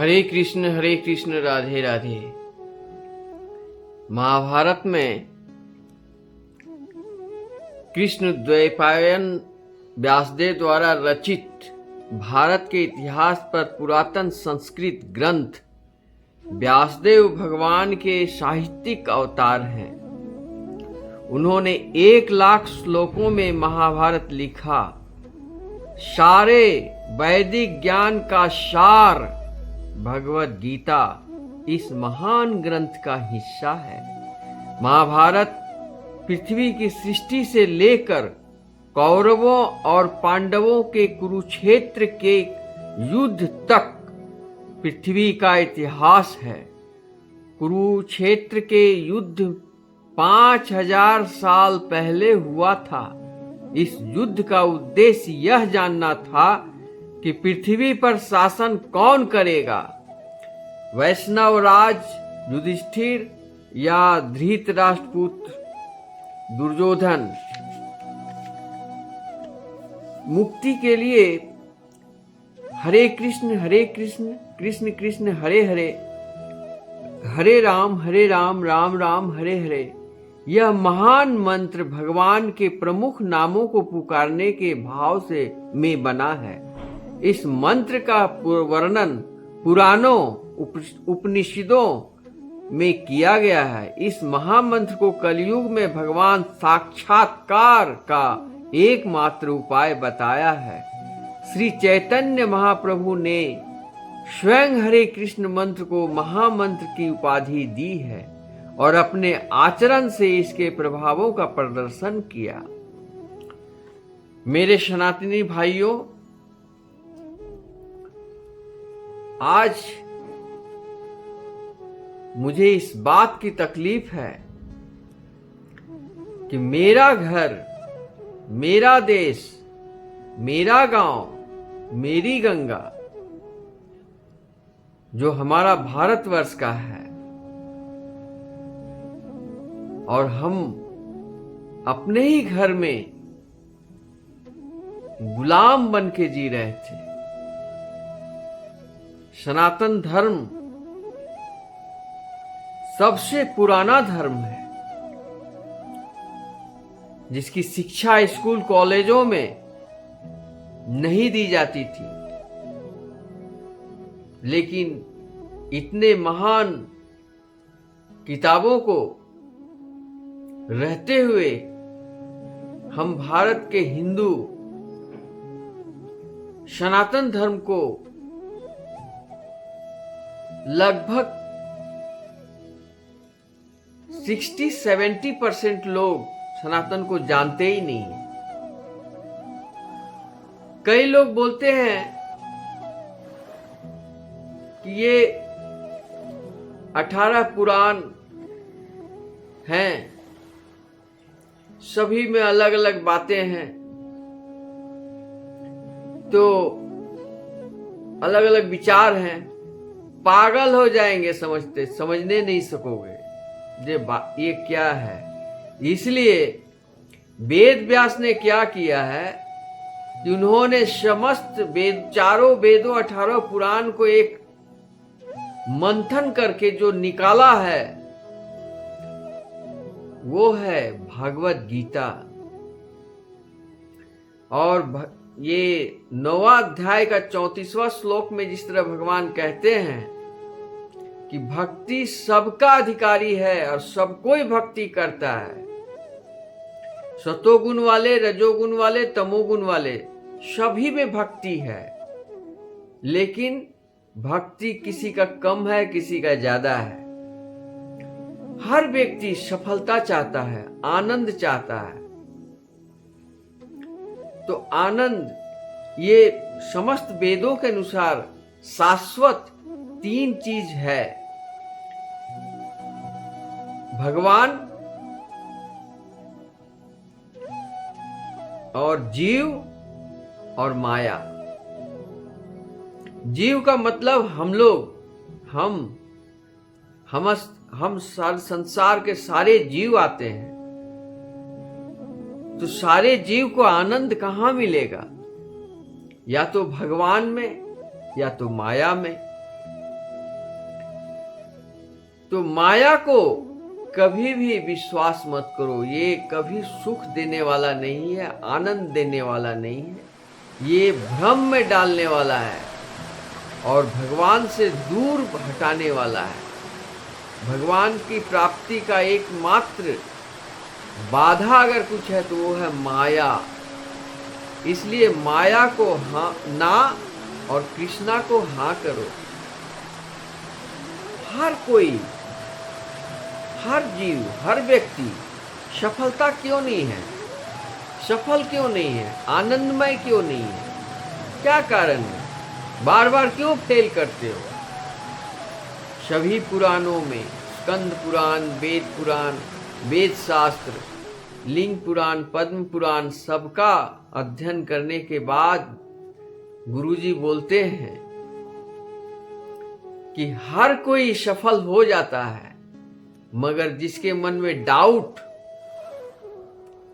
हरे कृष्ण राधे राधे। महाभारत में कृष्ण द्वैपायन व्यासदेव द्वारा रचित भारत के इतिहास पर पुरातन संस्कृत ग्रंथ व्यासदेव भगवान के साहित्यिक अवतार हैं। उन्होंने 1,00,000 श्लोकों में महाभारत लिखा। सारे वैदिक ज्ञान का सार भगवत गीता इस महान ग्रंथ का हिस्सा है। महाभारत पृथ्वी की सृष्टि से लेकर कौरवों और पांडवों के कुरुक्षेत्र के युद्ध तक पृथ्वी का इतिहास है। कुरुक्षेत्र के युद्ध 5,000 साल पहले हुआ था। इस युद्ध का उद्देश्य यह जानना था कि पृथ्वी पर शासन कौन करेगा, वैष्णव राज युधिष्ठिर या धृतराष्ट्रपुत्र दुर्योधन। मुक्ति के लिए हरे कृष्ण कृष्ण कृष्ण हरे हरे, हरे राम राम राम हरे हरे, यह महान मंत्र भगवान के प्रमुख नामों को पुकारने के भाव से में बना है। इस मंत्र का वर्णन पुराणों उपनिषदों में किया गया है। इस महामंत्र को कलयुग में भगवान साक्षात्कार का एकमात्र उपाय बताया है। श्री चैतन्य महाप्रभु ने स्वयं हरे कृष्ण मंत्र को महामंत्र की उपाधि दी है और अपने आचरण से इसके प्रभावों का प्रदर्शन किया। मेरे सनातनी भाइयों, आज मुझे इस बात की तकलीफ है कि मेरा घर, मेरा देश, मेरा गांव, मेरी गंगा, जो हमारा भारतवर्ष का है, और हम अपने ही घर में गुलाम बन के जी रहे थे। सनातन धर्म सबसे पुराना धर्म है, जिसकी शिक्षा स्कूल कॉलेजों में नहीं दी जाती थी, लेकिन इतने महान किताबों को रहते हुए हम भारत के हिंदू सनातन धर्म को लगभग 60-70% लोग सनातन को जानते ही नहीं है। कई लोग बोलते हैं कि ये 18 पुराण हैं, सभी में अलग अलग बातें हैं, तो अलग अलग विचार हैं। पागल हो जाएंगे, समझने नहीं सकोगे ये क्या है। इसलिए वेद व्यास ने क्या किया है कि उन्होंने समस्त वेद, चारों वेदों, 18 पुराण को एक मंथन करके जो निकाला है वो है भगवत गीता। और ये 9वां अध्याय का 34वां श्लोक में जिस तरह भगवान कहते हैं कि भक्ति सबका अधिकारी है और सब कोई भक्ति करता है। सतोगुण वाले, रजोगुण वाले, तमोगुण वाले, सभी में भक्ति है, लेकिन भक्ति किसी का कम है, किसी का ज्यादा है। हर व्यक्ति सफलता चाहता है, आनंद चाहता है। तो आनंद ये समस्त वेदों के अनुसार शाश्वत 3 चीज है: भगवान और जीव और माया। जीव का मतलब हम लोग, हम सारे संसार के सारे जीव आते हैं। तो सारे जीव को आनंद कहां मिलेगा? या तो भगवान में या तो माया में। तो माया को कभी भी विश्वास मत करो, ये कभी सुख देने वाला नहीं है, आनंद देने वाला नहीं है, ये भ्रम में डालने वाला है और भगवान से दूर हटाने वाला है। भगवान की प्राप्ति का एकमात्र बाधा अगर कुछ है तो वो है माया। इसलिए माया को हाँ ना और कृष्णा को हाँ करो। हर कोई, हर जीव, हर व्यक्ति सफलता क्यों नहीं है, सफल क्यों नहीं है, आनंदमय क्यों नहीं है? क्या कारण है? बार बार क्यों फेल करते हो? सभी पुराणों में, स्कंद पुराण, वेद पुराण, वेद शास्त्र, लिंग पुराण, पद्म पुराण, सबका अध्ययन करने के बाद गुरुजी बोलते हैं कि हर कोई सफल हो जाता है, मगर जिसके मन में डाउट,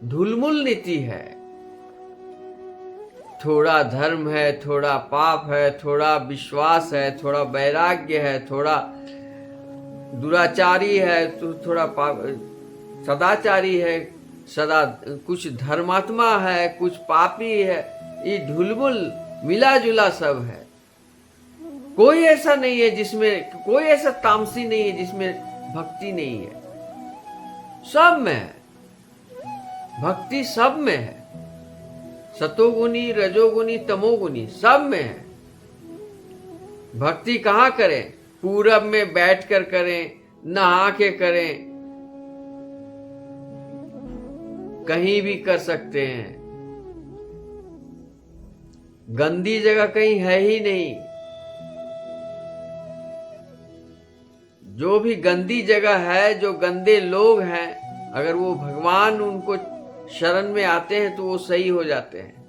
ढुलमुल नीति है, थोड़ा धर्म है, थोड़ा पाप है, थोड़ा विश्वास है, थोड़ा वैराग्य है, थोड़ा दुराचारी है, तो थोड़ा पाप, सदाचारी है, सदा कुछ धर्मात्मा है, कुछ पापी है, ये ढुलमुल मिला जुला सब है। कोई ऐसा नहीं है जिसमें, कोई ऐसा तामसी नहीं है जिसमें भक्ति नहीं है। सब में है भक्ति, सब में है। सतोगुनी, रजोगुनी, तमोगुनी, सब में है। भक्ति कहाँ करें? पूरब में बैठकर करें, नहा के करें, कहीं भी कर सकते हैं। गंदी जगह कहीं है ही नहीं। जो भी गंदी जगह है, जो गंदे लोग हैं, अगर वो भगवान उनको शरण में आते हैं तो वो सही हो जाते हैं।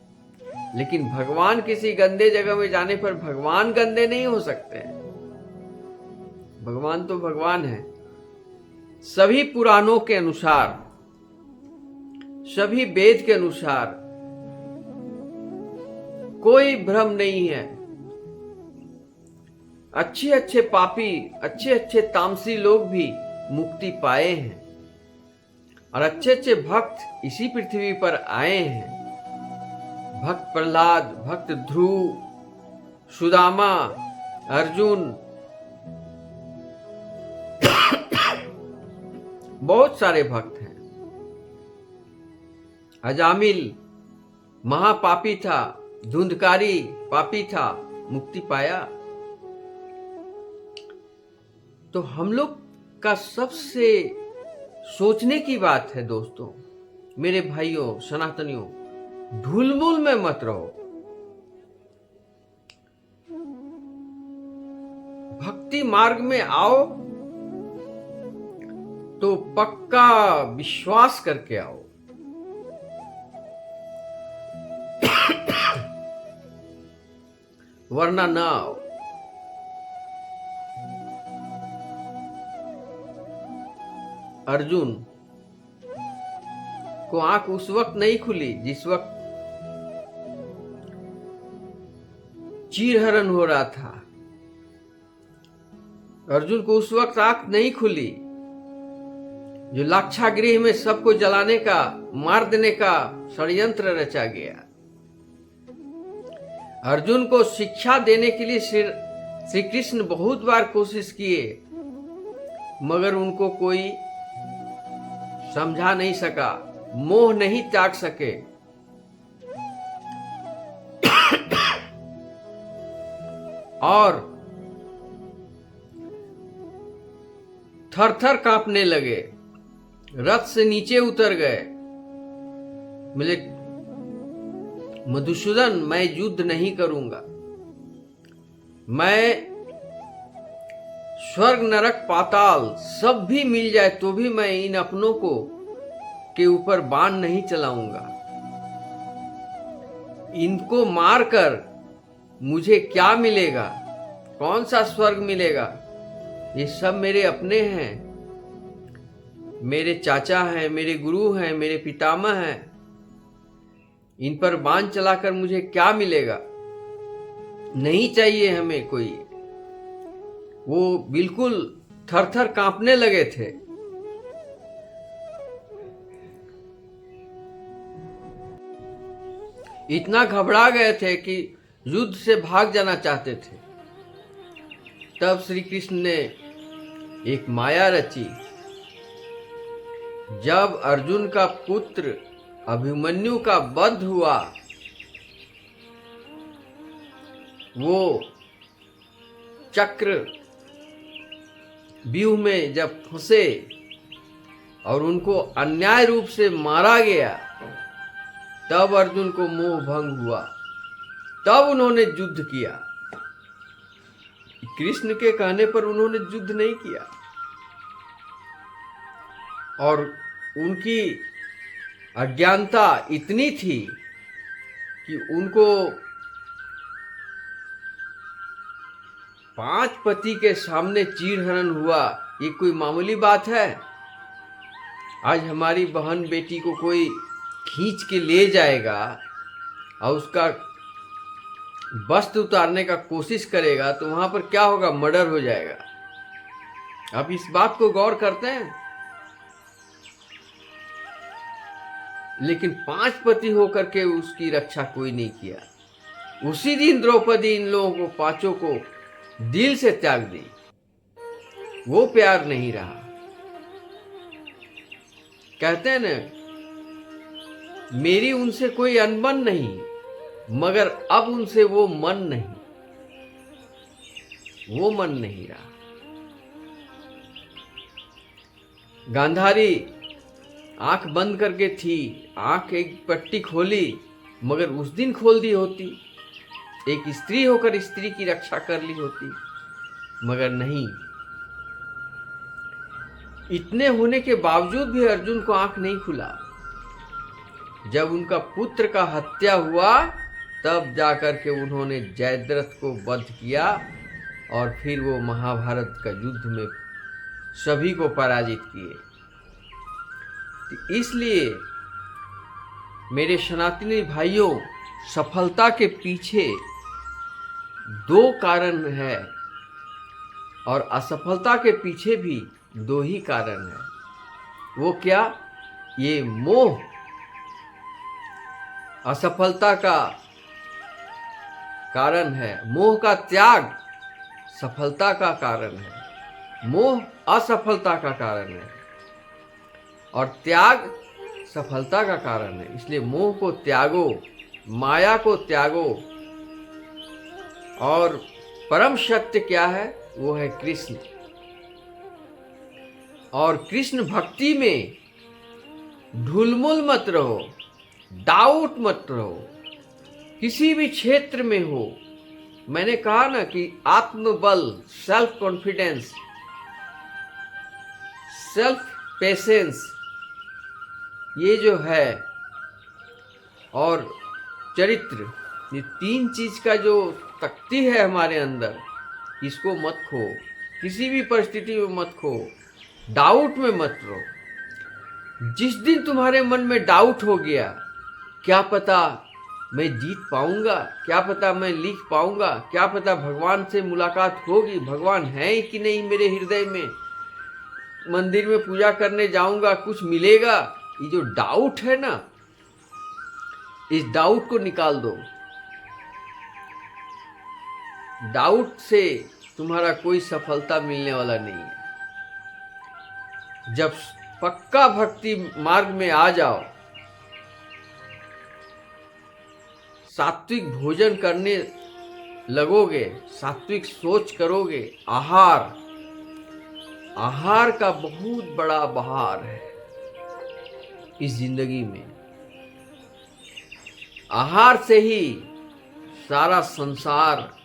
लेकिन भगवान किसी गंदे जगह में जाने पर भगवान गंदे नहीं हो सकते हैं। भगवान तो भगवान है। सभी पुराणों के अनुसार, सभी वेद के अनुसार कोई भ्रम नहीं है। अच्छे अच्छे पापी, अच्छे अच्छे तामसी लोग भी मुक्ति पाए हैं और अच्छे अच्छे भक्त इसी पृथ्वी पर आए हैं। भक्त प्रहलाद, भक्त ध्रुव, सुदामा, अर्जुन, बहुत सारे भक्त हैं। अजामिल महापापी था, धुंधकारी पापी था, मुक्ति पाया। तो हम लोग का सबसे सोचने की बात है दोस्तों, मेरे भाइयों, सनातनियों, ढुलमुल में मत रहो। भक्ति मार्ग में आओ तो पक्का विश्वास करके आओ। वरना ना आओ। अर्जुन को आंख उस वक्त नहीं खुली जिस वक्त चीरहरण हो रहा था। अर्जुन को उस वक्त आंख नहीं खुली जो लाक्षागृह में सबको जलाने का, मार देने का षड्यंत्र रचा गया। अर्जुन को शिक्षा देने के लिए श्री कृष्ण बहुत बार कोशिश किए, मगर उनको कोई समझा नहीं सका, मोह नहीं त्याग सके। और थर-थर कांपने लगे, रथ से नीचे उतर गए। बोले, मधुसूदन, मैं युद्ध नहीं करूंगा। मैं स्वर्ग, नरक, पाताल सब भी मिल जाए तो भी मैं इन अपनों को के ऊपर बाण नहीं चलाऊंगा। इनको मारकर मुझे क्या मिलेगा? कौन सा स्वर्ग मिलेगा? ये सब मेरे अपने हैं, मेरे चाचा हैं, मेरे गुरु हैं, मेरे पितामह हैं। इन पर बाण चलाकर मुझे क्या मिलेगा? नहीं चाहिए हमें कोई। वो बिल्कुल थर थर कांपने लगे थे। इतना घबरा गए थे कि युद्ध से भाग जाना चाहते थे। तब श्री कृष्ण ने एक माया रची। जब अर्जुन का पुत्र अभिमन्यु का वध हुआ, वो चक्र व्यूह में जब फंसे और उनको अन्याय रूप से मारा गया, तब अर्जुन को मोह भंग हुआ। तब उन्होंने युद्ध किया। कृष्ण के कहने पर उन्होंने युद्ध नहीं किया। और उनकी अज्ञानता इतनी थी कि उनको 5 पति के सामने चीरहरण हुआ। ये कोई मामूली बात है? आज हमारी बहन बेटी को कोई खींच के ले जाएगा और उसका वस्त्र उतारने का कोशिश करेगा तो वहां पर क्या होगा? मर्डर हो जाएगा। आप इस बात को गौर करते हैं? लेकिन 5 पति होकर के उसकी रक्षा कोई नहीं किया। उसी दिन द्रौपदी इन लोगों को 5 को दिल से त्याग दी। वो प्यार नहीं रहा। कहते हैं ना, मेरी उनसे कोई अनबन नहीं, मगर अब उनसे वो मन नहीं रहा। गांधारी आंख बंद करके थी, आंख एक पट्टी खोली, मगर उस दिन खोल दी होती, एक स्त्री होकर स्त्री की रक्षा कर ली होती, मगर नहीं। इतने होने के बावजूद भी अर्जुन को आंख नहीं खुला। जब उनका पुत्र का हत्या हुआ, तब जाकर के उन्होंने जयद्रथ को वध किया और फिर वो महाभारत का युद्ध में सभी को पराजित किए। तो इसलिए मेरे सनातनी भाइयों, सफलता के पीछे 2 कारण है और असफलता के पीछे भी 2 ही कारण है। वो क्या? ये मोह असफलता का कारण है, मोह का त्याग सफलता का कारण है। मोह असफलता का कारण है और त्याग सफलता का कारण है। इसलिए मोह को त्यागो, माया को त्यागो। और परम सत्य क्या है? वो है कृष्ण। और कृष्ण भक्ति में ढुलमुल मत रहो, डाउट मत रहो। किसी भी क्षेत्र में हो, मैंने कहा ना कि आत्मबल, सेल्फ कॉन्फिडेंस, सेल्फ पेशेंस, ये जो है, और चरित्र, ये 3 चीज का जो शक्ति है हमारे अंदर, इसको मत खो। किसी भी परिस्थिति में मत खो, डाउट में मत रहो। जिस दिन तुम्हारे मन में डाउट हो गया, क्या पता मैं जीत पाऊंगा, क्या पता मैं लिख पाऊंगा, क्या पता भगवान से मुलाकात होगी, भगवान है कि नहीं मेरे हृदय में, मंदिर में पूजा करने जाऊंगा कुछ मिलेगा, ये जो डाउट है ना, इस डाउट को निकाल दो। डाउट से तुम्हारा कोई सफलता मिलने वाला नहीं है। जब पक्का भक्ति मार्ग में आ जाओ, सात्विक भोजन करने लगोगे, सात्विक सोच करोगे, आहार का बहुत बड़ा बहार है इस जिंदगी में। आहार से ही सारा संसार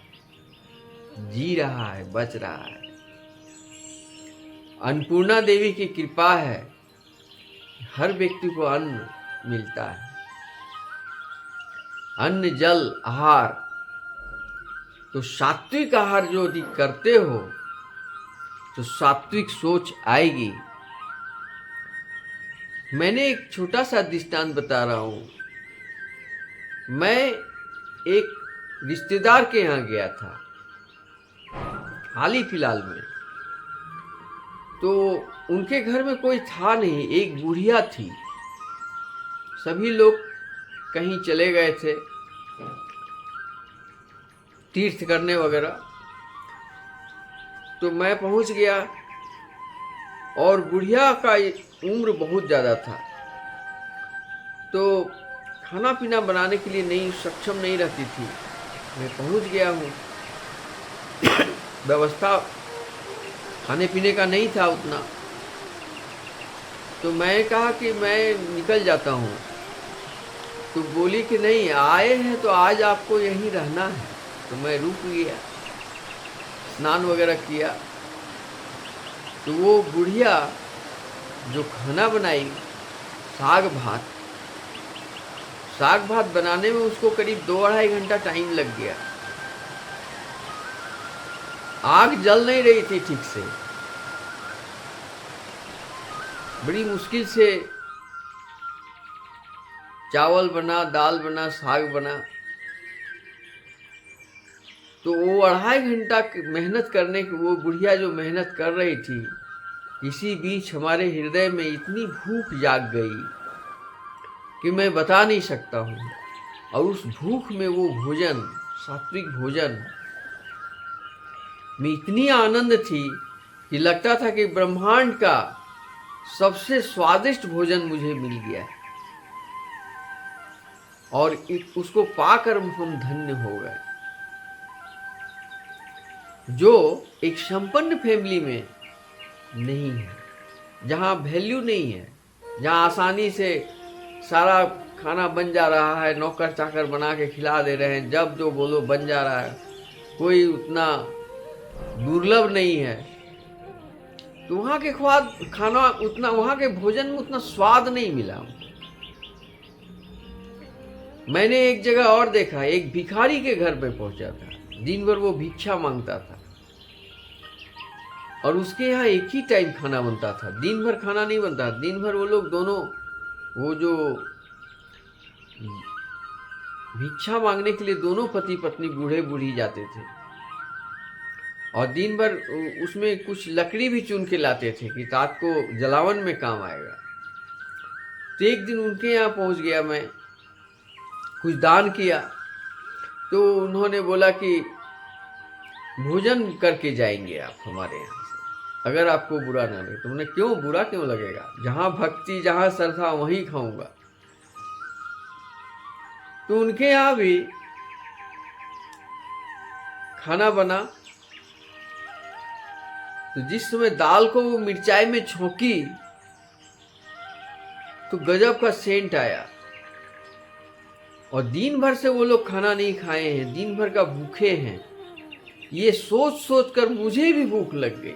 जी रहा है, बच रहा है। अन्नपूर्णा देवी की कृपा है, हर व्यक्ति को अन्न मिलता है। अन्न, जल, आहार। तो सात्विक आहार जो यदि करते हो तो सात्विक सोच आएगी। मैंने एक छोटा सा दृष्टांत बता रहा हूं। मैं एक रिश्तेदार के यहाँ गया था हाल ही फिलहाल में। तो उनके घर में कोई था नहीं, एक बुढ़िया थी। सभी लोग कहीं चले गए थे तीर्थ करने वगैरह। तो मैं पहुंच गया और बुढ़िया का उम्र बहुत ज़्यादा था, तो खाना पीना बनाने के लिए नहीं सक्षम नहीं रहती थी। मैं पहुंच गया हूँ, व्यवस्था खाने पीने का नहीं था उतना। तो मैं कहा कि मैं निकल जाता हूँ। तो बोली कि नहीं, आए हैं तो आज आपको यहीं रहना है। तो मैं रुक गया, स्नान वगैरह किया। तो वो बुढ़िया जो खाना बनाई, साग भात बनाने में उसको करीब 2-2.5 घंटा टाइम लग गया। आग जल नहीं रही थी ठीक से, बड़ी मुश्किल से चावल बना, दाल बना, साग बना। तो वो 2.5 घंटा मेहनत करने की, वो बुढ़िया जो मेहनत कर रही थी, इसी बीच हमारे हृदय में इतनी भूख जाग गई कि मैं बता नहीं सकता हूँ। और उस भूख में वो भोजन, सात्विक भोजन में इतनी आनंद थी कि लगता था कि ब्रह्मांड का सबसे स्वादिष्ट भोजन मुझे मिल गया है। और उसको पाकर हम धन्य हो गए। जो एक संपन्न फैमिली में नहीं है, जहाँ वैल्यू नहीं है, जहाँ आसानी से सारा खाना बन जा रहा है, नौकर चाकर बना के खिला दे रहे हैं, जब जो बोलो बन जा रहा है, कोई उतना दुर्लभ नहीं है, तो वहाँ के खाना उतना, वहाँ के भोजन में उतना स्वाद नहीं मिला। मैंने एक जगह और देखा, एक भिखारी के घर पे पहुंचा था, दिन भर वो भिक्षा मांगता था और उसके यहाँ एक ही टाइम खाना बनता था, दिन भर खाना नहीं बनता। दिन भर वो लोग दोनों, वो जो भिक्षा मांगने के लिए दोनों पति पत्नी बूढ़े बूढ़ी जाते थे और दिन भर उसमें कुछ लकड़ी भी चुन के लाते थे कि रात को जलावन में काम आएगा। तो एक दिन उनके यहाँ पहुंच गया मैं, कुछ दान किया। तो उन्होंने बोला कि भोजन करके जाएंगे आप हमारे यहाँ से, अगर आपको बुरा ना लगे। तुमने क्यों, बुरा क्यों लगेगा, जहाँ भक्ति जहाँ श्रद्धा वहीं खाऊंगा। तो उनके यहाँ भी खाना बना। तो जिस समय दाल को वो मिर्चाई में छौंकी तो गजब का सेंट आया। और दिन भर से वो लोग खाना नहीं खाए हैं, दिन भर का भूखे हैं। ये सोच सोच कर मुझे भी भूख लग गई।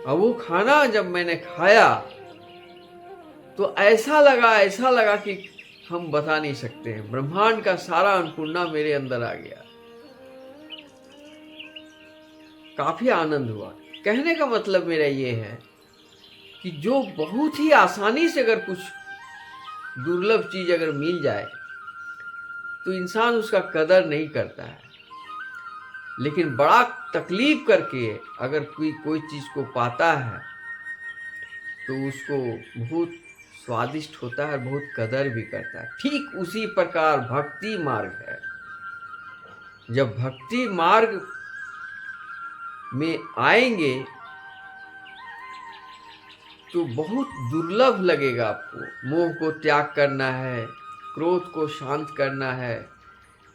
और वो खाना जब मैंने खाया तो ऐसा लगा कि हम बता नहीं सकते हैं। ब्रह्मांड का सारा अन्नपूर्णा मेरे अंदर आ गया। काफी आनंद हुआ। कहने का मतलब मेरा ये है कि जो बहुत ही आसानी से अगर कुछ दुर्लभ चीज अगर मिल जाए तो इंसान उसका कदर नहीं करता है, लेकिन बड़ा तकलीफ करके अगर कोई चीज को पाता है तो उसको बहुत स्वादिष्ट होता है, बहुत कदर भी करता है। ठीक उसी प्रकार भक्ति मार्ग है। जब भक्ति मार्ग में आएंगे तो बहुत दुर्लभ लगेगा आपको। मोह को त्याग करना है, क्रोध को शांत करना है,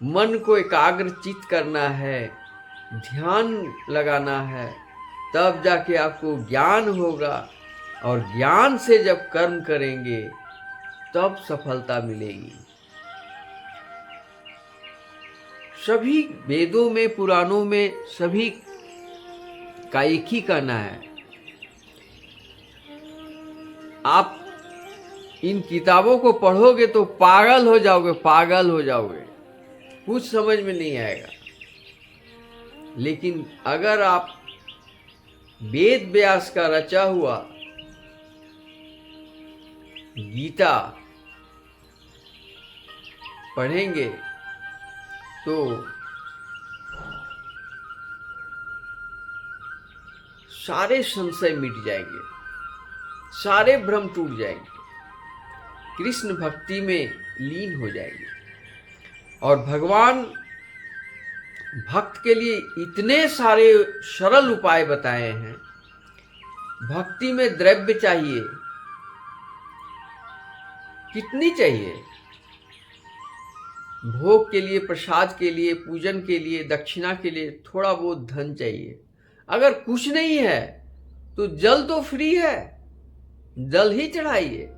मन को एकाग्रचित करना है, ध्यान लगाना है, तब जाके आपको ज्ञान होगा। और ज्ञान से जब कर्म करेंगे तब सफलता मिलेगी। सभी वेदों में, पुराणों में सभी का एक ही कहना है। आप इन किताबों को पढ़ोगे तो पागल हो जाओगे, कुछ समझ में नहीं आएगा। लेकिन अगर आप वेद व्यास का रचा हुआ गीता पढ़ेंगे तो सारे संशय मिट जाएंगे, सारे भ्रम टूट जाएंगे, कृष्ण भक्ति में लीन हो जाएंगे। और भगवान भक्त के लिए इतने सारे सरल उपाय बताए हैं। भक्ति में द्रव्य चाहिए, कितनी चाहिए? भोग के लिए, प्रसाद के लिए, पूजन के लिए, दक्षिणा के लिए थोड़ा बहुत धन चाहिए। अगर कुछ नहीं है तो जल तो फ्री है, जल ही चढ़ाइए।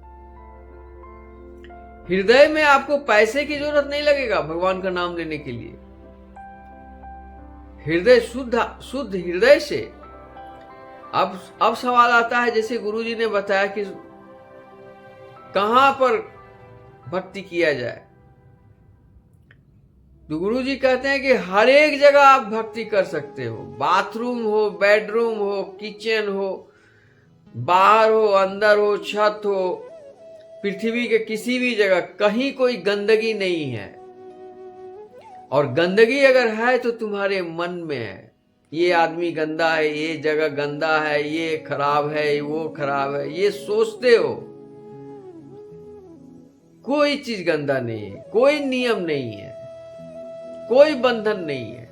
हृदय में आपको पैसे की जरूरत नहीं लगेगा भगवान का नाम लेने के लिए। हृदय शुद्ध हृदय से। अब सवाल आता है, जैसे गुरुजी ने बताया कि कहां पर भक्ति किया जाए, तो गुरुजी कहते हैं कि हर एक जगह आप भक्ति कर सकते हो। बाथरूम हो, बेडरूम हो, किचन हो, बाहर हो, अंदर हो, छत हो, पृथ्वी के किसी भी जगह, कहीं कोई गंदगी नहीं है। और गंदगी अगर है तो तुम्हारे मन में है। ये आदमी गंदा है, ये जगह गंदा है, ये खराब है, वो खराब है, ये सोचते हो। कोई चीज गंदा नहीं है, कोई नियम नहीं है, कोई बंधन नहीं है।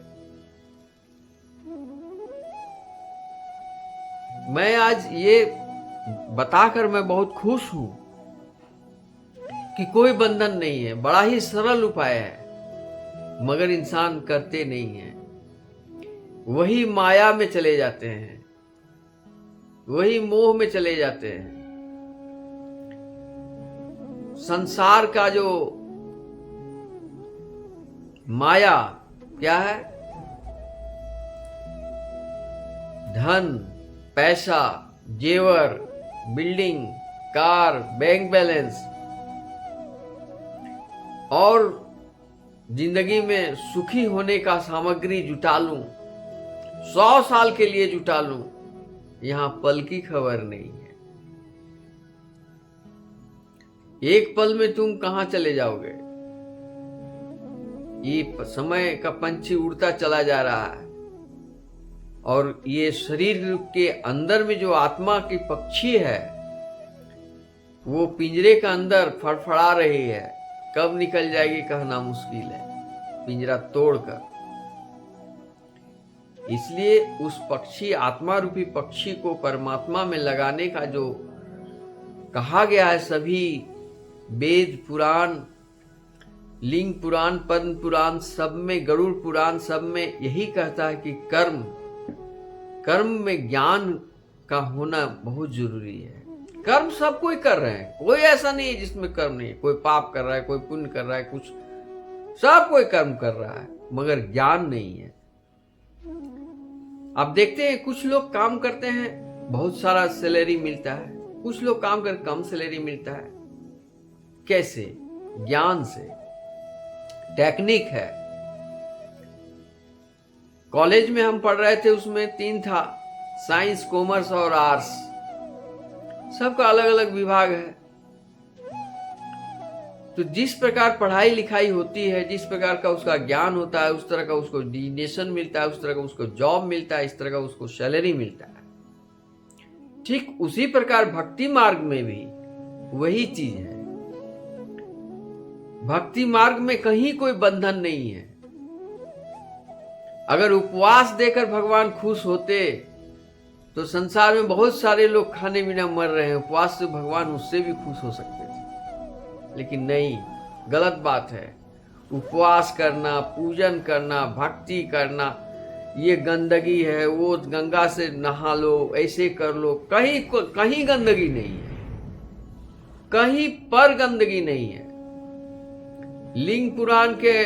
मैं आज ये बताकर मैं बहुत खुश हूं कि कोई बंधन नहीं है। बड़ा ही सरल उपाय है, मगर इंसान करते नहीं है। वही माया में चले जाते हैं, वही मोह में चले जाते हैं। संसार का जो माया क्या है? धन, पैसा, जेवर, बिल्डिंग, कार, बैंक बैलेंस, और जिंदगी में सुखी होने का सामग्री जुटा लूं, 100 साल के लिए जुटा लूं, यहां पल की खबर नहीं है। एक पल में तुम कहां चले जाओगे? ये समय का पंछी उड़ता चला जा रहा है, और ये शरीर के अंदर में जो आत्मा की पक्षी है, वो पिंजरे के अंदर फड़फड़ा रही है। कब निकल जाएगी कहना मुश्किल है, पिंजरा तोड़कर। इसलिए उस पक्षी, आत्मा रूपी पक्षी को परमात्मा में लगाने का जो कहा गया है, सभी वेद पुराण, लिंग पुराण, पद्म पुराण सब में, गरुड़ पुराण सब में यही कहता है कि कर्म में ज्ञान का होना बहुत जरूरी है। कर्म सब कोई कर रहे हैं, कोई ऐसा नहीं है जिसमें कर्म नहीं है। कोई पाप कर रहा है, कोई पुण्य कर रहा है, कुछ सब कोई कर्म कर रहा है, मगर ज्ञान नहीं है। आप देखते हैं कुछ लोग काम करते हैं, बहुत सारा सैलरी मिलता है। कुछ लोग काम कर कम सैलरी मिलता है। कैसे? ज्ञान से। टेक्निक है। कॉलेज में हम पढ़ रहे थे, उसमें 3 था, साइंस, कॉमर्स और आर्ट्स। सबका अलग अलग विभाग है। तो जिस प्रकार पढ़ाई लिखाई होती है, जिस प्रकार का उसका ज्ञान होता है, उस तरह का उसको डिग्नेशन मिलता है, उस तरह का उसको जॉब मिलता है, इस तरह का उसको सैलरी मिलता है। ठीक उसी प्रकार भक्ति मार्ग में भी वही चीज है। भक्ति मार्ग में कहीं कोई बंधन नहीं है। अगर उपवास देकर भगवान खुश होते तो संसार में बहुत सारे लोग खाने बिना मर रहे हैं, उपवास से भगवान उससे भी खुश हो सकते थे। लेकिन नहीं, गलत बात है। उपवास करना, पूजन करना, भक्ति करना, ये गंदगी है, वो गंगा से नहा लो, ऐसे कर लो। कहीं गंदगी नहीं है, कहीं पर गंदगी नहीं है। लिंग पुराण के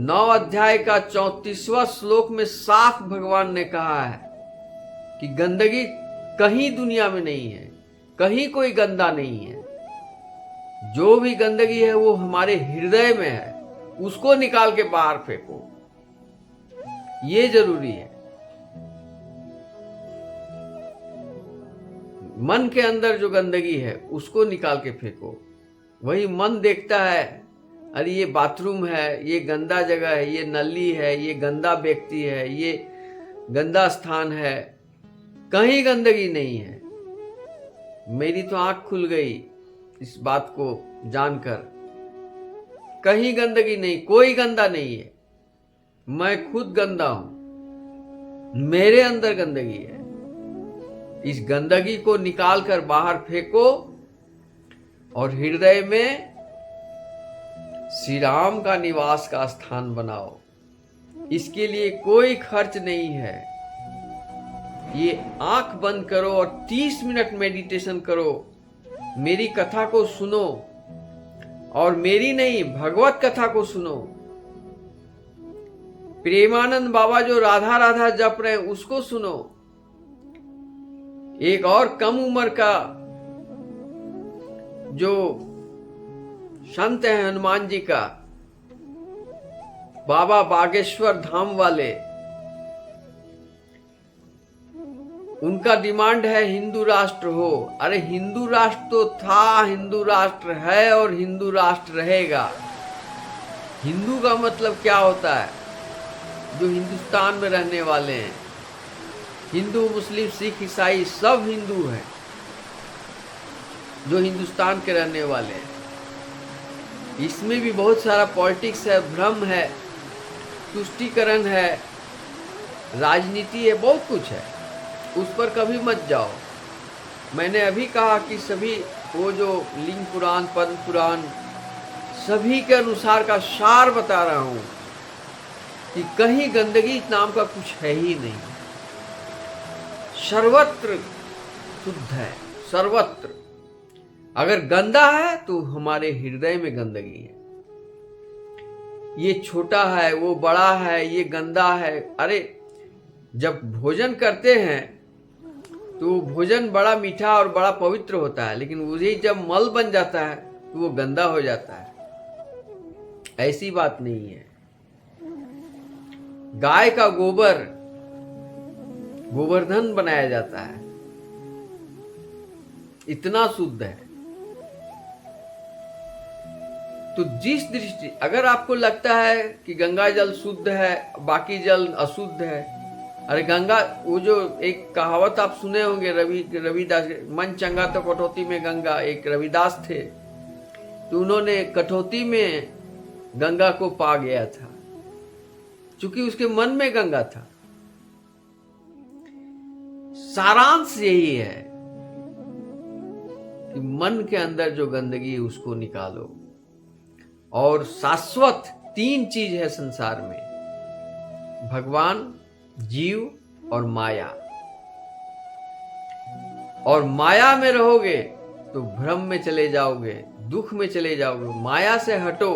9 अध्याय का 34वां श्लोक में साफ भगवान ने कहा है कि गंदगी कहीं दुनिया में नहीं है, कहीं कोई गंदा नहीं है। जो भी गंदगी है वो हमारे हृदय में है, उसको निकाल के बाहर फेंको, ये जरूरी है। मन के अंदर जो गंदगी है उसको निकाल के फेंको। वही मन देखता है, अरे ये बाथरूम है, ये गंदा जगह है, ये नली है, ये गंदा व्यक्ति है, ये गंदा स्थान है, कहीं गंदगी नहीं है। मेरी तो आंख खुल गई इस बात को जानकर। कहीं गंदगी नहीं, कोई गंदा नहीं है। मैं खुद गंदा हूं, मेरे अंदर गंदगी है। इस गंदगी को निकालकर बाहर फेंको और हृदय में श्री राम का निवास का स्थान बनाओ। इसके लिए कोई खर्च नहीं है। ये आंख बंद करो और 30 मिनट मेडिटेशन करो। मेरी कथा को सुनो, और मेरी नहीं, भगवत कथा को सुनो। प्रेमानंद बाबा जो राधा राधा जप रहे हैं उसको सुनो। एक और कम उम्र का जो संत है हनुमान जी का, बाबा बागेश्वर धाम वाले, उनका डिमांड है हिंदू राष्ट्र हो। अरे हिंदू राष्ट्र तो था, हिंदू राष्ट्र है और हिंदू राष्ट्र रहेगा। हिंदू का मतलब क्या होता है? जो हिंदुस्तान में रहने वाले हैं। हिंदू, मुस्लिम, सिख, ईसाई सब हिंदू हैं, जो हिंदुस्तान के रहने वाले हैं। इसमें भी बहुत सारा पॉलिटिक्स है, भ्रम है, तुष्टीकरण है, राजनीति है, बहुत कुछ है। उस पर कभी मत जाओ। मैंने अभी कहा कि सभी वो जो लिंग पुराण, पद्म पुराण, सभी के अनुसार का सार बता रहा हूं कि कहीं गंदगी नाम का कुछ है ही नहीं। सर्वत्र शुद्ध है, सर्वत्र। अगर गंदा है तो हमारे हृदय में गंदगी है। ये छोटा है, वो बड़ा है, ये गंदा है। अरे जब भोजन करते हैं तो भोजन बड़ा मीठा और बड़ा पवित्र होता है, लेकिन वही जब मल बन जाता है तो वो गंदा हो जाता है। ऐसी बात नहीं है। गाय का गोबर गोवर्धन बनाया जाता है, इतना शुद्ध है। तो जिस दृष्टि, अगर आपको लगता है कि गंगा जल शुद्ध है, बाकी जल अशुद्ध है, अरे गंगा, वो जो एक कहावत आप सुने होंगे, रविदास, मन चंगा तो कटौती में गंगा, एक रविदास थे, तो उन्होंने कटौती में गंगा को पा गया था, क्योंकि उसके मन में गंगा था। सारांश यही है कि मन के अंदर जो गंदगी है उसको निकालो। और शाश्वत 3 चीज है संसार में, भगवान, जीव और माया। और माया में रहोगे तो भ्रम में चले जाओगे, दुख में चले जाओगे। माया से हटो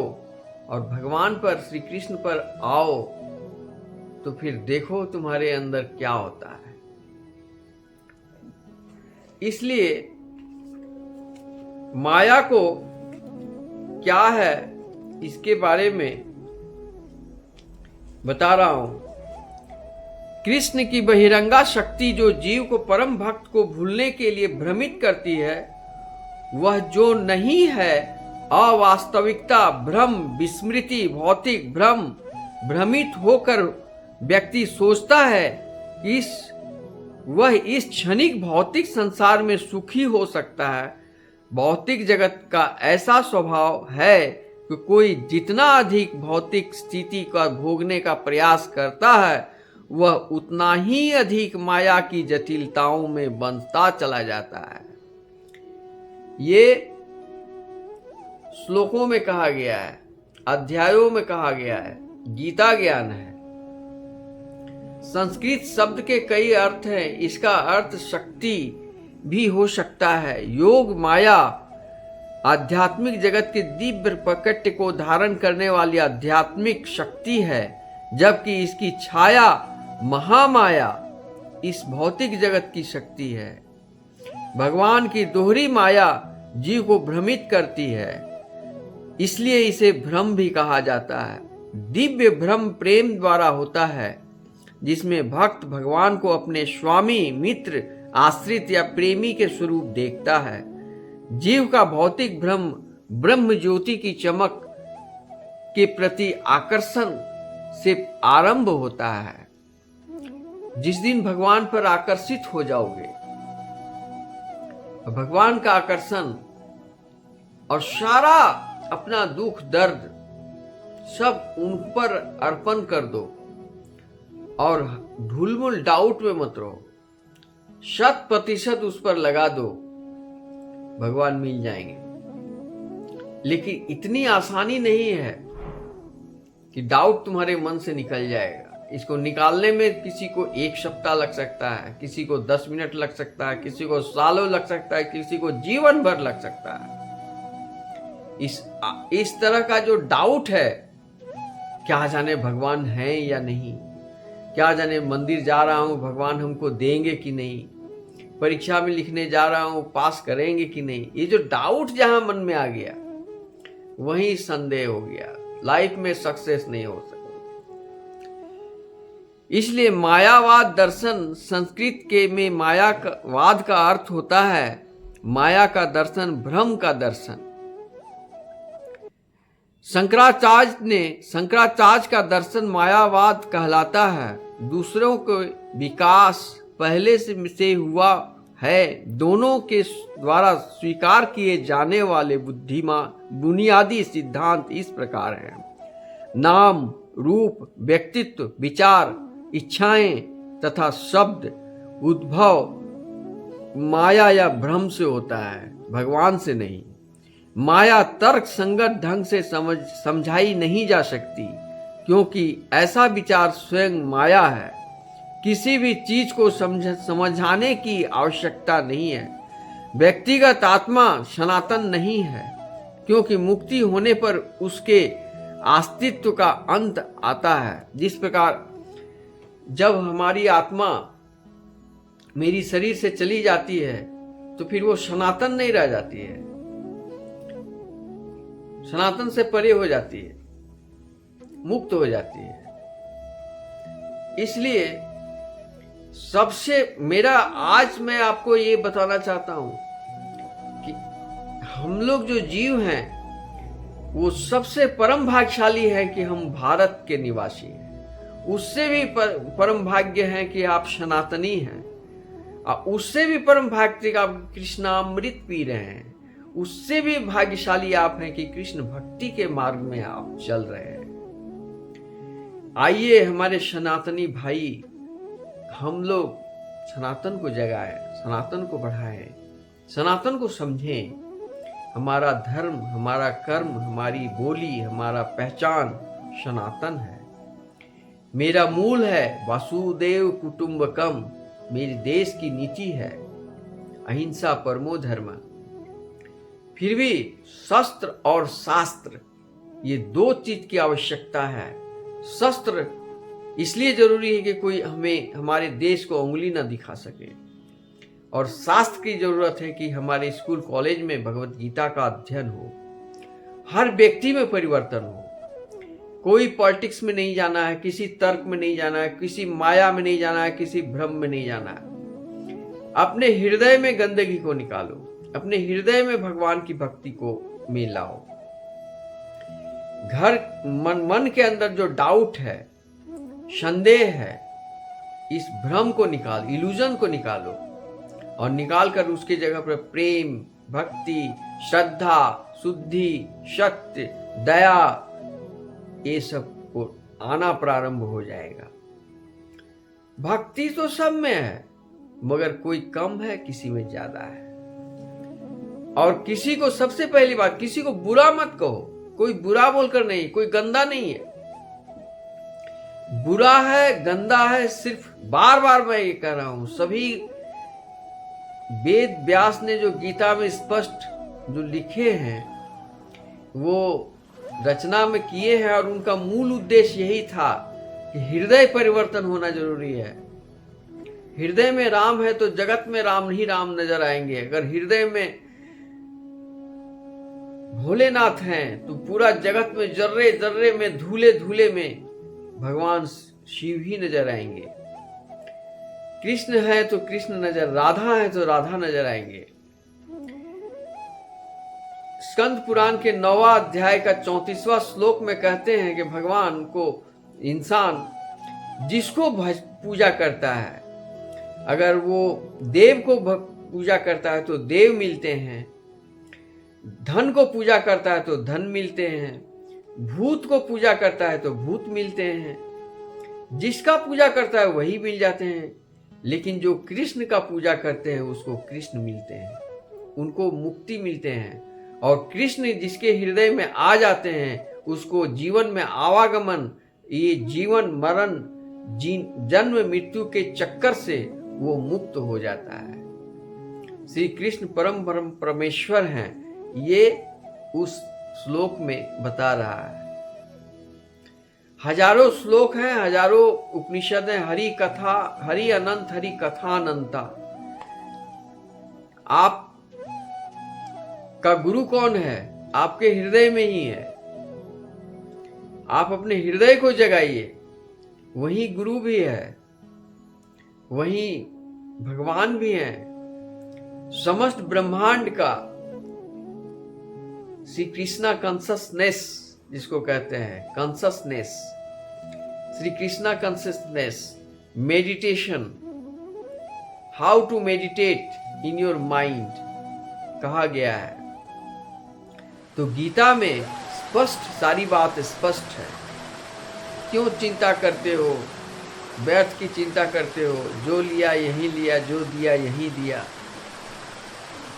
और भगवान पर, श्री कृष्ण पर आओ, तो फिर देखो तुम्हारे अंदर क्या होता है। इसलिए माया को क्या है इसके बारे में बता रहा हूं। कृष्ण की बहिरंगा शक्ति जो जीव को, परम भक्त को भूलने के लिए भ्रमित करती है, वह जो नहीं है अवास्तविकता, भ्रम, विस्मृति, भौतिक भ्रम। भ्रमित होकर व्यक्ति सोचता है कि वह इस क्षणिक भौतिक संसार में सुखी हो सकता है। भौतिक जगत का ऐसा स्वभाव है कि कोई जितना अधिक भौतिक स्थिति का भोगने का प्रयास करता है, वह उतना ही अधिक माया की जटिलताओं में बंधता चला जाता है। ये श्लोकों में कहा गया है, अध्यायों में कहा गया है, गीता ज्ञान है। संस्कृत शब्द के कई अर्थ हैं। इसका अर्थ शक्ति भी हो सकता है। योग माया आध्यात्मिक जगत के दिव्य प्रकट को धारण करने वाली आध्यात्मिक शक्ति है, जबकि इसकी छाया महामाया इस भौतिक जगत की शक्ति है। भगवान की दोहरी माया जीव को भ्रमित करती है, इसलिए इसे भ्रम भी कहा जाता है। दिव्य भ्रम प्रेम द्वारा होता है, जिसमें भक्त भगवान को अपने स्वामी, मित्र, आश्रित या प्रेमी के स्वरूप देखता है। जीव का भौतिक भ्रम ब्रह्म ज्योति की चमक के प्रति आकर्षण से आरंभ होता है। जिस दिन भगवान पर आकर्षित हो जाओगे, भगवान का आकर्षण और सारा अपना दुख दर्द सब उन पर अर्पण कर दो और ढुलमुल डाउट में मत रहो, 100% उस पर लगा दो, भगवान मिल जाएंगे। लेकिन इतनी आसानी नहीं है कि डाउट तुम्हारे मन से निकल जाएगा। इसको निकालने में किसी को 1 सप्ताह लग सकता है, किसी को 10 मिनट लग सकता है, किसी को सालों लग सकता है, किसी को जीवन भर लग सकता है। इस तरह का जो डाउट है, क्या जाने भगवान है या नहीं, क्या जाने मंदिर जा रहा हूं भगवान हमको देंगे कि नहीं, परीक्षा में लिखने जा रहा हूं पास करेंगे कि नहीं, ये जो डाउट जहां मन में आ गया वहीं संदेह हो गया, लाइफ में सक्सेस नहीं हो सकता। इसलिए मायावाद दर्शन संस्कृत के में मायावाद का अर्थ होता है माया का दर्शन, भ्रम का दर्शन। शंकराचार्य का दर्शन मायावाद कहलाता है। दूसरों को विकास पहले से हुआ है, दोनों के द्वारा स्वीकार किए जाने वाले बुनियादी सिद्धांत इस प्रकार हैं। नाम, रूप, व्यक्तित्व, विचार, इच्छाएं तथा शब्द उद्भव माया या भ्रम से होता है, भगवान से नहीं। माया तर्क संगत ढंग से समझाई नहीं जा सकती, क्योंकि ऐसा विचार स्वयं माया है। किसी भी चीज को समझाने की आवश्यकता नहीं है। व्यक्तिगत आत्मा सनातन नहीं है, क्योंकि मुक्ति होने पर उसके अस्तित्व का अंत आता है। जिस प्रकार जब हमारी आत्मा मेरी शरीर से चली जाती है तो फिर वो सनातन नहीं रह जाती है, सनातन से परे हो जाती है, मुक्त हो जाती है। इसलिए सबसे आज मैं आपको ये बताना चाहता हूं कि हम लोग जो जीव हैं वो सबसे परम भाग्यशाली है कि हम भारत के निवासी हैं। उससे भी परम भाग्य है कि आप सनातनी हैं, और उससे भी परम भाग्य कि आप कृष्णामृत पी रहे हैं। उससे भी भाग्यशाली आप हैं कि कृष्ण भक्ति के मार्ग में आप चल रहे हैं। आइए हमारे सनातनी भाई, हम लोग सनातन को जगाएं, सनातन को बढ़ाएं, सनातन को समझें। हमारा धर्म, हमारा कर्म, हमारी बोली, हमारा पहचान सनातन है। मेरा मूल है वासुदेव कुटुंबकम, मेरे देश की नीति है अहिंसा परमो धर्म। फिर भी शस्त्र और शास्त्र, ये 2 चीज की आवश्यकता है। शस्त्र इसलिए जरूरी है कि कोई हमें हमारे देश को उंगली ना दिखा सके, और शास्त्र की जरूरत है कि हमारे स्कूल कॉलेज में भगवत गीता का अध्ययन हो, हर व्यक्ति में परिवर्तन हो। कोई पॉलिटिक्स में नहीं जाना है, किसी तर्क में नहीं जाना है, किसी माया में नहीं जाना है, किसी भ्रम में नहीं जाना है। अपने हृदय में गंदगी को निकालो, अपने हृदय में भगवान की भक्ति को मिलाओ। मन के अंदर जो डाउट है, संदेह है, इस भ्रम को इल्यूजन को निकालो, और निकाल कर उसके जगह पर प्रेम, भक्ति, श्रद्धा, शुद्धि, सत्य, दया, ये सब को आना प्रारंभ हो जाएगा। भक्ति तो सब में है, मगर कोई कम है, किसी में ज्यादा है। और किसी को, सबसे पहली बात, किसी को बुरा मत कहो। कोई बुरा बोलकर नहीं, कोई गंदा नहीं है। बुरा है, गंदा है, सिर्फ बार बार मैं ये कह रहा हूं, सभी वेद व्यास ने जो गीता में स्पष्ट जो लिखे हैं वो रचना में किए हैं, और उनका मूल उद्देश्य यही था कि हृदय परिवर्तन होना जरूरी है। हृदय में राम है तो जगत में राम ही राम नजर आएंगे। अगर हृदय में भोलेनाथ हैं तो पूरा जगत में जर्रे जर्रे में, धूले धूले में भगवान शिव ही नजर आएंगे। कृष्ण है तो कृष्ण नजर, राधा है तो राधा नजर आएंगे। स्कंद पुराण के 9वां अध्याय का 34वां श्लोक में कहते हैं कि भगवान को इंसान जिसको पूजा करता है, अगर वो देव को पूजा करता है तो देव मिलते हैं, धन को पूजा करता है तो धन मिलते हैं, भूत को पूजा करता है तो भूत मिलते हैं, जिसका पूजा करता है वही मिल जाते हैं। लेकिन जो कृष्ण का पूजा करते हैं उसको कृष्ण मिलते हैं, उनको मुक्ति मिलते हैं। और कृष्ण जिसके हृदय में आ जाते हैं उसको जीवन में आवागमन, ये जीवन मरण जन्म मृत्यु के चक्कर से वो मुक्त हो जाता है। श्री कृष्ण परम परमेश्वर हैं, ये उस श्लोक में बता रहा है। हजारों श्लोक हैं, हजारों उपनिषद हैं, हरि कथा हरि अनंत, हरि कथा अनंता। आप का गुरु कौन है? आपके हृदय में ही है। आप अपने हृदय को जगाइए, वही गुरु भी है, वही भगवान भी है। समस्त ब्रह्मांड का श्री कृष्णा कॉन्शसनेस जिसको कहते हैं, consciousness, Shri Krishna consciousness, meditation, how to meditate in your mind कहा गया है। तो गीता में स्पष्ट सारी बात स्पष्ट है। क्यों चिंता करते हो, व्यर्थ की चिंता करते हो? जो लिया यही लिया, जो दिया यही दिया।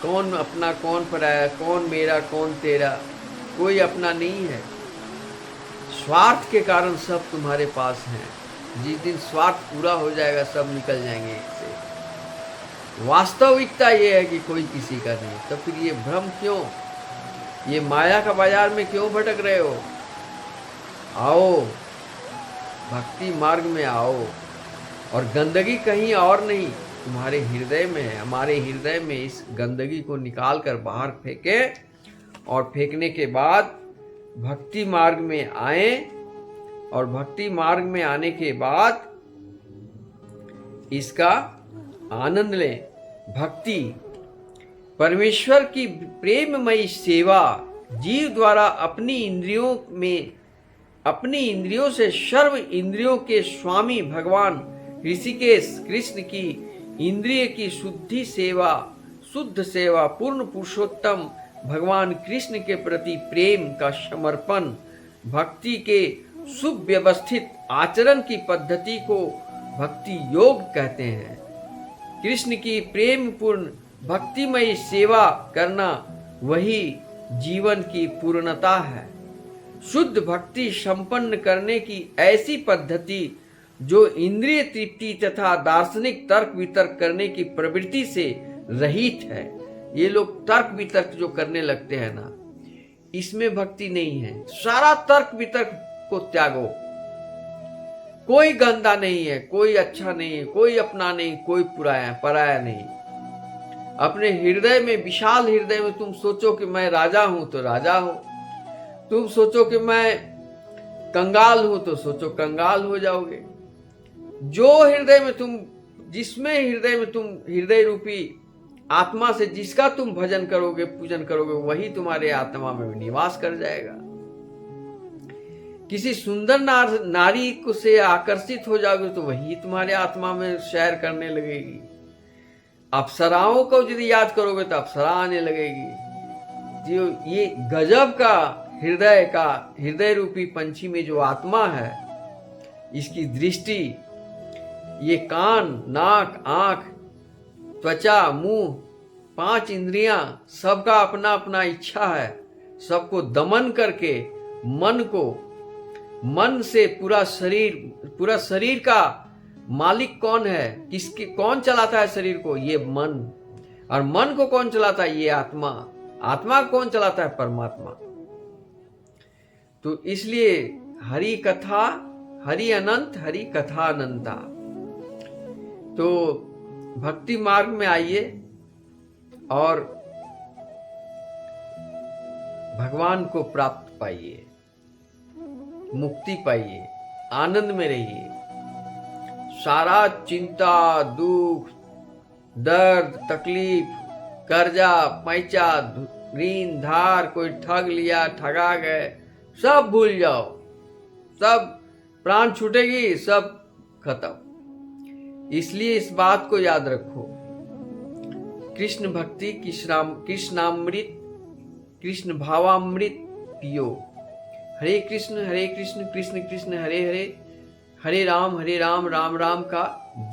कौन अपना कौन पराया, कौन मेरा कौन तेरा, कोई अपना नहीं है। स्वार्थ के कारण सब तुम्हारे पास हैं। जिस दिन स्वार्थ पूरा हो जाएगा सब निकल जाएंगे इससे। वास्तविकता ये है कि कोई किसी का नहीं। तो फिर ये भ्रम क्यों? ये माया का बाजार में क्यों भटक रहे हो? आओ, भक्ति मार्ग में आओ। और गंदगी कहीं और नहीं, तुम्हारे हृदय में है। हमारे हृदय में इस गंदगी को निकाल कर बाहर फेंके, और फेंकने के बाद भक्ति मार्ग में आए। और भक्ति मार्ग में आने के बाद इसका आनंद लें। भक्ति परमेश्वर की प्रेममयी सेवा, जीव द्वारा अपनी इंद्रियों से सर्व इंद्रियों के स्वामी भगवान ऋषिकेश कृष्ण की इंद्रिय की शुद्ध सेवा, पूर्ण पुरुषोत्तम भगवान कृष्ण के प्रति प्रेम का समर्पण, भक्ति के सुव्यवस्थित आचरण की पद्धति को भक्ति योग कहते हैं। कृष्ण की प्रेम पूर्ण भक्तिमयी सेवा करना वही जीवन की पूर्णता है। शुद्ध भक्ति संपन्न करने की ऐसी पद्धति जो इंद्रिय तृप्ति तथा दार्शनिक तर्क वितर्क करने की प्रवृत्ति से रहित है। ये लोग तर्क वितर्क जो करने लगते हैं ना, इसमें भक्ति नहीं है। सारा तर्क वितर्क को त्यागो। कोई गंदा नहीं है, कोई अच्छा नहीं है, कोई अपना नहीं, कोई पराया नहीं। अपने हृदय में, विशाल हृदय में तुम सोचो कि मैं राजा हूं तो राजा हो। तुम सोचो कि मैं कंगाल हूं तो सोचो कंगाल हो जाओगे। जिसमें हृदय में तुम हृदय रूपी आत्मा से जिसका तुम भजन करोगे, पूजन करोगे, वही तुम्हारे आत्मा में निवास कर जाएगा। किसी सुंदर नारी को से आकर्षित हो जाओगे तो वही तुम्हारे आत्मा में सैर करने लगेगी। अप्सराओं को यदि याद करोगे तो अप्सरा आने लगेगी। जो ये गजब का हृदय रूपी पंछी में जो आत्मा है, इसकी दृष्टि, ये कान, नाक, आंख, त्वचा, मुंह, 5 इंद्रियां, सबका अपना अपना इच्छा है। सबको दमन करके मन से पूरा शरीर का मालिक कौन है? कौन चलाता है शरीर को? ये मन। और मन को कौन चलाता है? ये आत्मा। आत्मा को कौन चलाता है? परमात्मा। तो इसलिए हरि कथा हरि अनंत, हरि कथा अनंता। तो भक्ति मार्ग में आइए और भगवान को प्राप्त पाइए, मुक्ति पाइए, आनंद में रहिए। सारा चिंता, दुख, दर्द, तकलीफ, कर्जा, पैंचा, ऋण, धार, कोई ठग लिया, ठगा गए, सब भूल जाओ। सब प्राण छूटेगी, सब खत्म। इसलिए इस बात को याद रखो, कृष्ण भक्ति, कृष्णामृत, कृष्ण भावामृत पियो। हरे कृष्ण कृष्ण कृष्ण हरे हरे, हरे राम राम राम का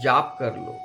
जाप कर लो।